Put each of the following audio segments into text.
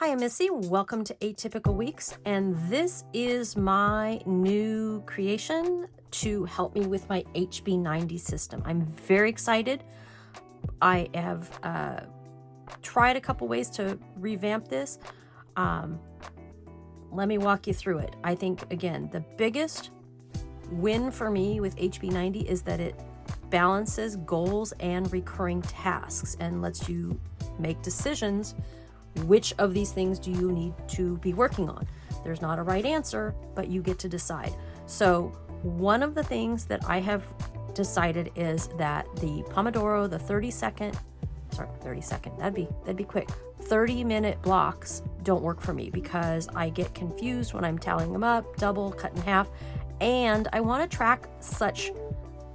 Hi, I'm Missy. Welcome to Atypical Weeks, and this is my new creation to help me with my HB90 system. I'm very excited. I have tried a couple ways to revamp this. Let me walk you through it. I think, again, the biggest win for me with HB90 is that it balances goals and recurring tasks and lets you make decisions. Which of these things do you need to be working on? There's not a right answer, but you get to decide. So one of the things that I have decided is that the Pomodoro, the 30-minute blocks don't work for me because I get confused when I'm tallying them up, double, cut in half, and I want to track such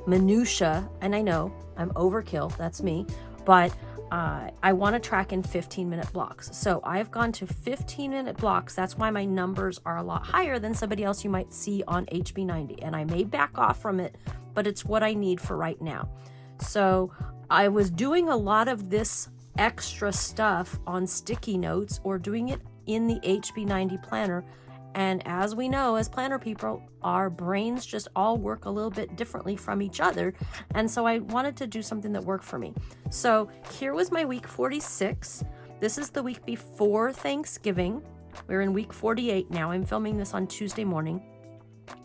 minutia, and I know I'm overkill, that's me, but I want to track in 15-minute blocks. So I've gone to 15-minute blocks. That's why my numbers are a lot higher than somebody else you might see on HB90. And I may back off from it, but it's what I need for right now. So I was doing a lot of this extra stuff on sticky notes or doing it in the HB90 planner. And as we know, as planner people, our brains just all work a little bit differently from each other. And so I wanted to do something that worked for me. So here was my week 46. This is the week before Thanksgiving. We're in week 48 now. I'm filming this on Tuesday morning.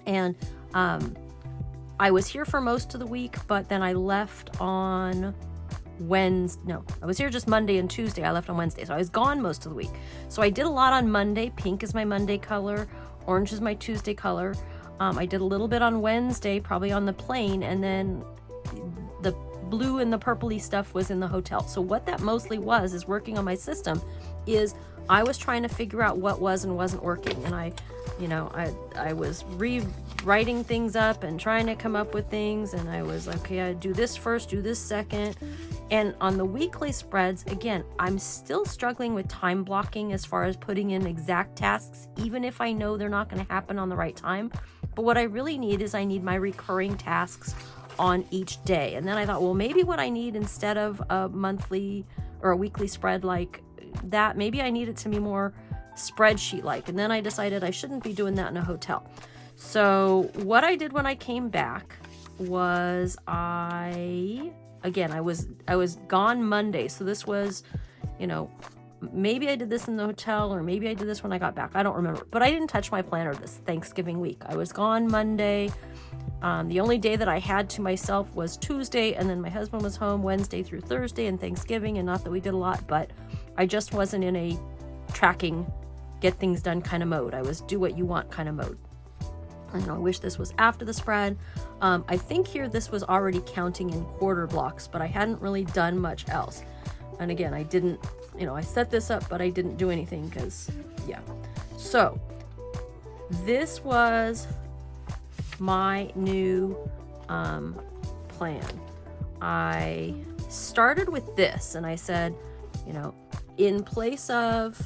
And I was here for most of the week, but then I left on I was here just Monday and Tuesday. I left on Wednesday, so I was gone most of the week. So I did a lot on Monday. Pink is my Monday color. Orange is my Tuesday color. I did a little bit on Wednesday, probably on the plane, and then the blue and the purpley stuff was in the hotel. So what that mostly was is working on my system is I was trying to figure out what was and wasn't working. And I was rewriting things up and trying to come up with things. And I was like, okay, I do this first, do this second. And on the weekly spreads, again, I'm still struggling with time blocking as far as putting in exact tasks, even if I know they're not going to happen on the right time. But what I really need is I need my recurring tasks on each day. And then I thought, well, maybe what I need instead of a monthly or a weekly spread like that, maybe I need it to be more spreadsheet-like. And then I decided I shouldn't be doing that in a hotel. So what I did when I came back was I was gone Monday. So this was, maybe I did this in the hotel or maybe I did this when I got back. I don't remember. But I didn't touch my planner this Thanksgiving week. I was gone Monday. The only day that I had to myself was Tuesday, and then my husband was home Wednesday through Thursday and Thanksgiving, and not that we did a lot, but I just wasn't in a tracking, get things done kind of mode. I was do what you want kind of mode. I wish this was after the spread. I think here this was already counting in quarter blocks, but I hadn't really done much else. And again, I didn't, I set this up, but I didn't do anything because, yeah. So this was my new plan. I started with this and I said, in place of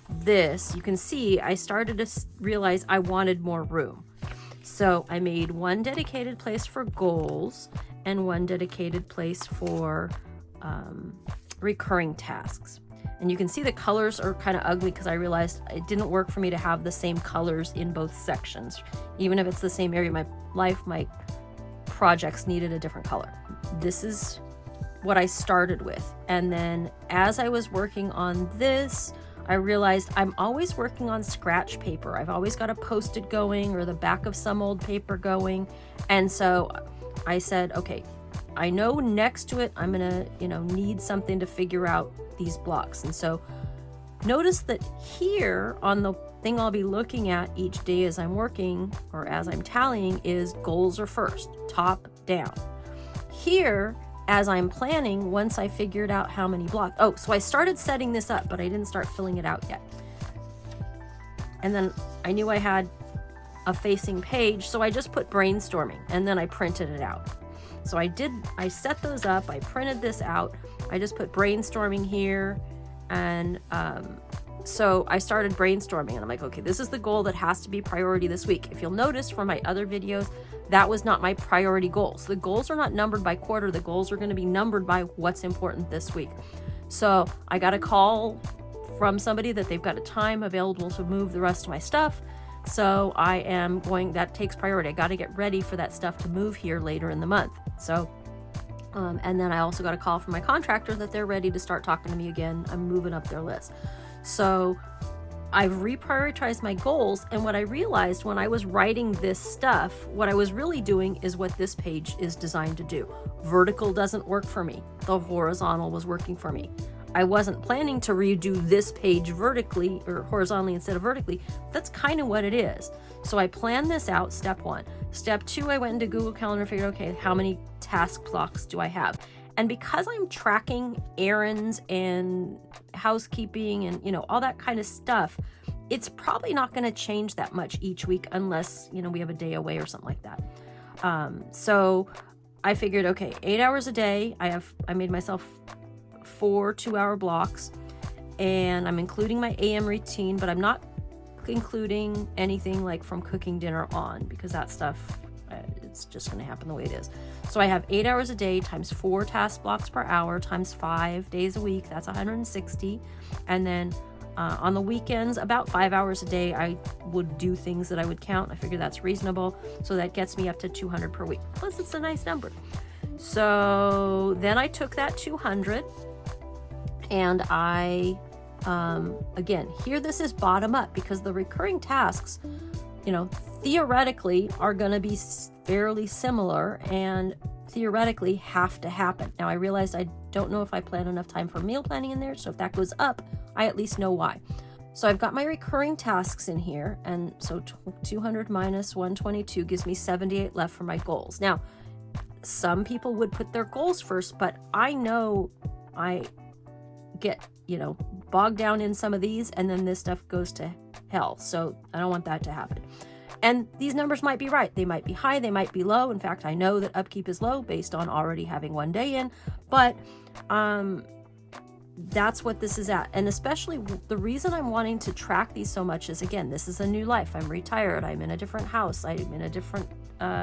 this, you can see I started to realize I wanted more room. So I made one dedicated place for goals and one dedicated place for recurring tasks. And you can see the colors are kind of ugly because I realized it didn't work for me to have the same colors in both sections. Even if it's the same area of my life, my projects needed a different color. This is what I started with. And then as I was working on this, I realized I'm always working on scratch paper. I've always got a Post-it going or the back of some old paper going. And so I said, okay, I know next to it, I'm gonna, need something to figure out these blocks. And so notice that here on the thing I'll be looking at each day as I'm working or as I'm tallying is goals are first, top down. Here, as I'm planning, once I figured out how many blocks, so I started setting this up, but I didn't start filling it out yet. And then I knew I had a facing page, so I just put brainstorming and then I printed it out. So I set those up, I printed this out, I just put brainstorming here, and so I started brainstorming, and I'm like, okay, this is the goal that has to be priority this week. If you'll notice from my other videos, that was not my priority goals. The goals are not numbered by quarter, the goals are going to be numbered by what's important this week. So I got a call from somebody that they've got a time available to move the rest of my stuff. So I am going, that takes priority. I got to get ready for that stuff to move here later in the month. So, and then I also got a call from my contractor that they're ready to start talking to me again. I'm moving up their list. So I've reprioritized my goals. And what I realized when I was writing this stuff, what I was really doing is what this page is designed to do. Vertical doesn't work for me. The horizontal was working for me. I wasn't planning to redo this page vertically or horizontally instead of vertically. That's kind of what it is. So I planned this out, step 1. Step 2, I went into Google Calendar and figured, okay, how many task blocks do I have? And because I'm tracking errands and housekeeping and, you know, all that kind of stuff, it's probably not going to change that much each week unless, you know, we have a day away or something like that. So I figured, okay, 8 hours a day. I made myself 4 2-hour blocks, and I'm including my AM routine, but I'm not including anything like from cooking dinner on, because that stuff, it's just going to happen the way it is. So I have 8 hours a day times 4 task blocks per hour times 5 days a week. That's 160. And then on the weekends, about 5 hours a day, I would do things that I would count. I figure that's reasonable. So that gets me up to 200 per week. Plus, it's a nice number. So then I took that 200 and I, again, here this is bottom up, because the recurring tasks, you know, theoretically are going to be fairly similar and theoretically have to happen. Now I realized I don't know if I plan enough time for meal planning in there. So if that goes up, I at least know why. So I've got my recurring tasks in here. And so 200 minus 122 gives me 78 left for my goals. Now, some people would put their goals first, but I know I get, you know, bogged down in some of these, and then this stuff goes to hell. So I don't want that to happen. And these numbers might be right. They might be high. They might be low. In fact, I know that upkeep is low based on already having 1 day in, but that's what this is at. And especially the reason I'm wanting to track these so much is, again, this is a new life. I'm retired. I'm in a different house. I'm in a different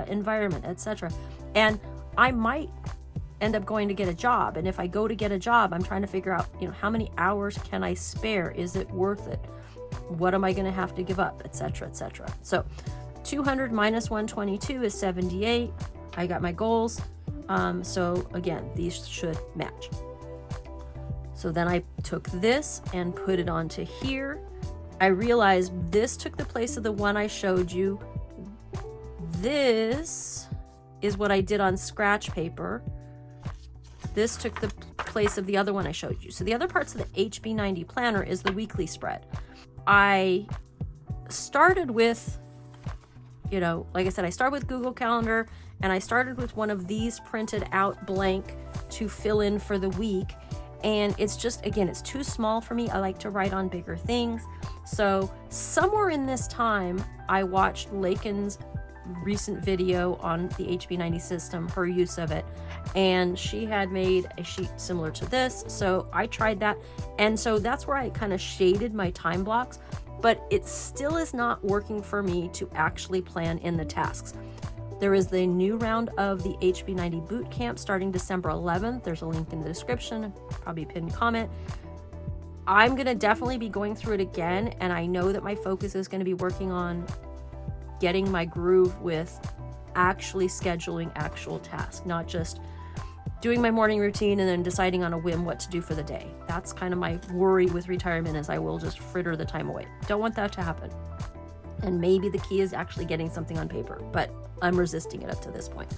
environment, etc. And I might end up going to get a job. And if I go to get a job, I'm trying to figure out, you know, how many hours can I spare? Is it worth it? What am I going to have to give up, etc., etc. So 200 minus 122 is 78. I got my goals. So again, these should match. So then I took this and put it onto here. I realized this took the place of the one I showed you. This is what I did on scratch paper. This took the place of the other one I showed you. So the other parts of the HB90 planner is the weekly spread. I started with, you know, like I said, I started with Google Calendar, and I started with one of these printed out blank to fill in for the week. And it's just, again, it's too small for me. I like to write on bigger things. So somewhere in this time, I watched Lakin's recent video on the HB90 system, her use of it, and she had made a sheet similar to this. So I tried that, and so that's where I kind of shaded my time blocks, but it still is not working for me to actually plan in the tasks. There is the new round of the HB90 boot camp starting December 11th. There's a link in the description, probably pinned comment. I'm going to definitely be going through it again, and I know that my focus is going to be working on getting my groove with actually scheduling actual tasks, not just doing my morning routine and then deciding on a whim what to do for the day. That's kind of my worry with retirement, is I will just fritter the time away. Don't want that to happen. And maybe the key is actually getting something on paper, but I'm resisting it up to this point.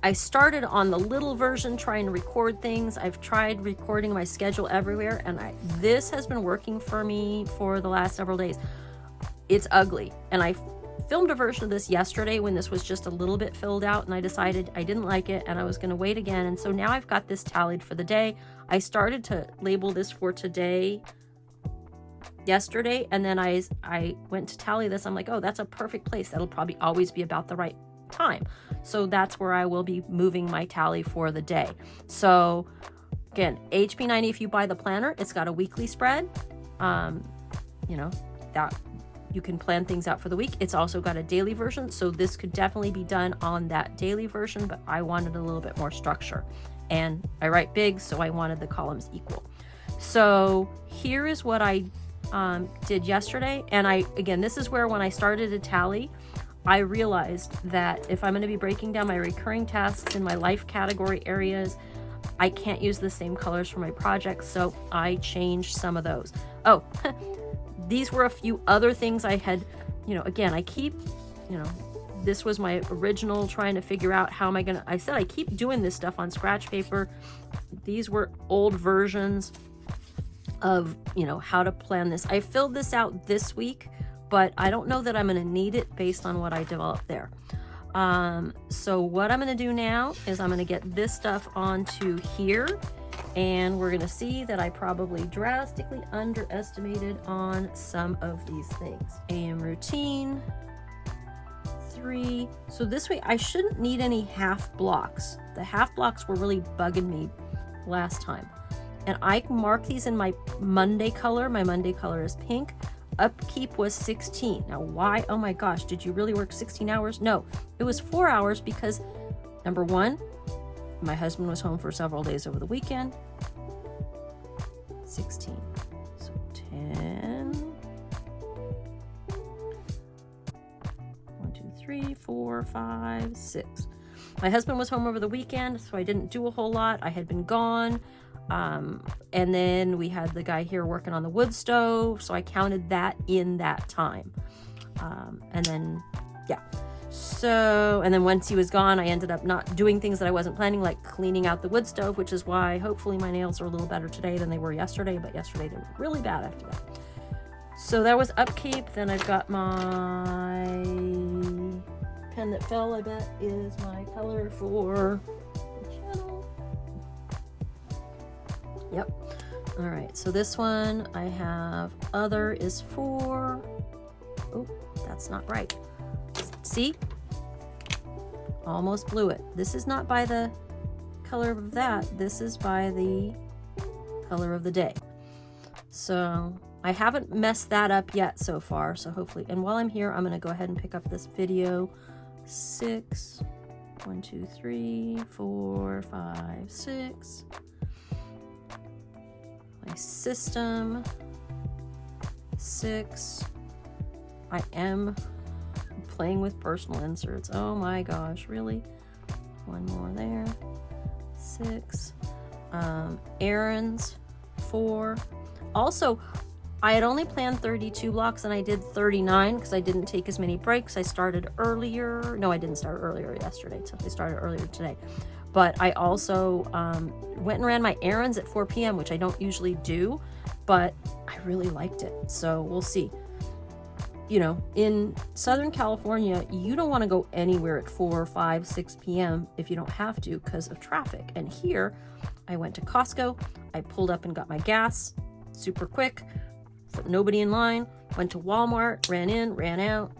I started on the little version trying to record things. I've tried recording my schedule everywhere, and this has been working for me for the last several days. It's ugly, and I filmed a version of this yesterday when this was just a little bit filled out, and I decided I didn't like it and I was going to wait again. And so now I've got this tallied for the day. I started to label this for today yesterday, and then I went to tally this. I'm like, oh, that's a perfect place. That'll probably always be about the right time. So that's where I will be moving my tally for the day. So again, HB90, if you buy the planner, it's got a weekly spread. You know, that you can plan things out for the week. It's also got a daily version, so this could definitely be done on that daily version, but I wanted a little bit more structure. and I write big, so I wanted the columns equal. So here is what I did yesterday. And again, this is where when I started to tally, I realized that if I'm going to be breaking down my recurring tasks in my life category areas, I can't use the same colors for my projects. So I changed some of those. Oh, these were a few other things I had, again, I keep, this was my original trying to figure out how am I going to, I said I keep doing this stuff on scratch paper. These were old versions of, how to plan this. I filled this out this week, but I don't know that I'm going to need it based on what I developed there. So what I'm going to do now is I'm going to get this stuff onto here, and we're going to see that I probably drastically underestimated on some of these things. AM routine 3. So this way I shouldn't need any half blocks. The half blocks were really bugging me last time. And I mark these in my Monday color. My Monday color is pink. Upkeep was 16. Now why? Oh my gosh, did you really work 16 hours? No, it was 4 hours because number one, my husband was home for several days over the weekend. 16. So 10. 1, 2, 3, 4, 5, 6. My husband was home over the weekend, so I didn't do a whole lot. I had been gone. And then we had the guy here working on the wood stove, so I counted that in that time. And then, yeah. So, and then once he was gone, I ended up not doing things that I wasn't planning, like cleaning out the wood stove, which is why hopefully my nails are a little better today than they were yesterday, but yesterday they were really bad after that. So that was upkeep. Then I've got my pen that fell, I bet, is my color for the channel. Yep. All right, so this one I have other is 4. Oh, that's not right. See? Almost blew it. This is not by the color of that. This is by the color of the day. So I haven't messed that up yet so far, so hopefully, and while I'm here, I'm going to go ahead and pick up this video. 6, 1, 2, 3, 4, 5, 6. My system, 6. I am playing with personal inserts. Oh my gosh, really? One more there. 6. Errands, 4. Also, I had only planned 32 blocks and I did 39 because I didn't take as many breaks. I started earlier. No, I didn't start earlier yesterday. So I started earlier today. But I also went and ran my errands at 4 p.m., which I don't usually do, but I really liked it. So we'll see. In Southern California, you don't want to go anywhere at 4, 5, 6 p.m. if you don't have to because of traffic. And here, I went to Costco. I pulled up and got my gas super quick. Nobody in line. Went to Walmart, ran in, ran out,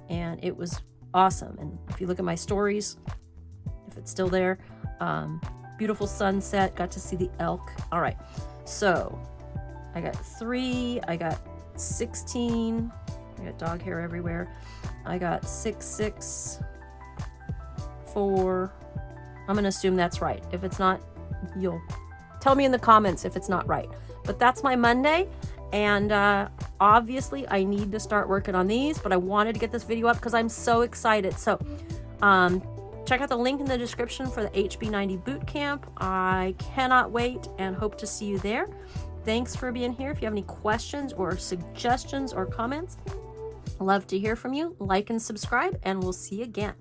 and it was awesome. And if you look at my stories, if it's still there, beautiful sunset, got to see the elk. All right, so I got 3, I got 16, I got dog hair everywhere. I got 6, 6, 4. I'm gonna assume that's right. If it's not, you'll tell me in the comments if it's not right. But that's my Monday. And obviously I need to start working on these, but I wanted to get this video up because I'm so excited. So check out the link in the description for the HB90 Bootcamp. I cannot wait and hope to see you there. Thanks for being here. If you have any questions or suggestions or comments, I'd love to hear from you. Like and subscribe, and we'll see you again.